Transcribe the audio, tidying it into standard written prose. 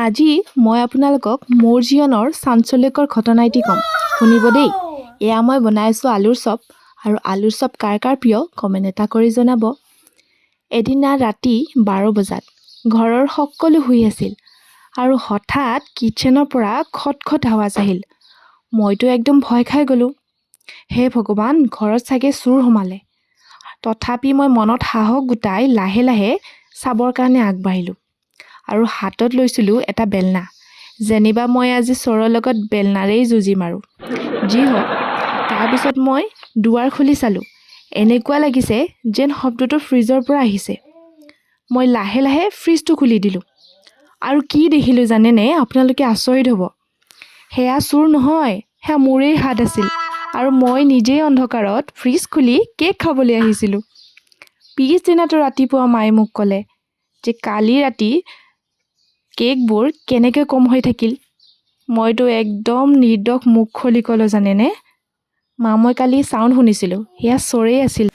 আজি মই আপোনালোকক মোৰ জীৱনৰ চাঞ্চল্যকৰ ঘটনা এটি ক'ম। শুনিব দেই। এয়া মই বনাইছোঁ আলুৰ চপ, আৰু আলুৰ চপ কাৰ কাৰ প্ৰিয় কমেণ্ট এটা কৰি জনাব। এদিনা ৰাতি 12 বজাত ঘৰৰ সকলো শুই আছিল আৰু হঠাৎ কিটচেনৰ পৰা খটখট আৱাজ আহিল। মইতো একদম ভয় খাই গ'লোঁ। হে ভগৱান, ঘৰত চাগে চোৰ সোমালে। তথাপি মই মনত সাহস গোটাই লাহে লাহে চাবৰ কাৰণে আগবাঢ়িলোঁ আৰু হাতত লৈছিলোঁ এটা বেলনা। যেনিবা মই আজি চোৰৰ লগত বেলনাৰেই যুঁজিম আৰু। যি হওক, তাৰপিছত মই দুৱাৰ খুলি চালোঁ। এনেকুৱা লাগিছে যেন শব্দটো ফ্ৰিজৰ পৰা আহিছে। মই লাহে লাহে ফ্ৰিজটো খুলি দিলোঁ আৰু কি দেখিলোঁ জানেনে? আপোনালোকে আচৰিত হ'ব। সেয়া চোৰ নহয়, সেয়া মোৰেই হাত আছিল আৰু মই নিজেই অন্ধকাৰত ফ্ৰিজ খুলি কেক খাবলৈ আহিছিলোঁ। পিছদিনাটো ৰাতিপুৱা মায়ে মোক ক'লে যে কালি ৰাতি কেকবোৰ কেনেকৈ কম হৈ থাকিল। মইতো একদম নিৰ্দোষ মুখ খুলি ক'লোঁ, জানেনে মা, মই কালি চাউণ্ড শুনিছিলোঁ, সেয়া চোৰেই আছিল।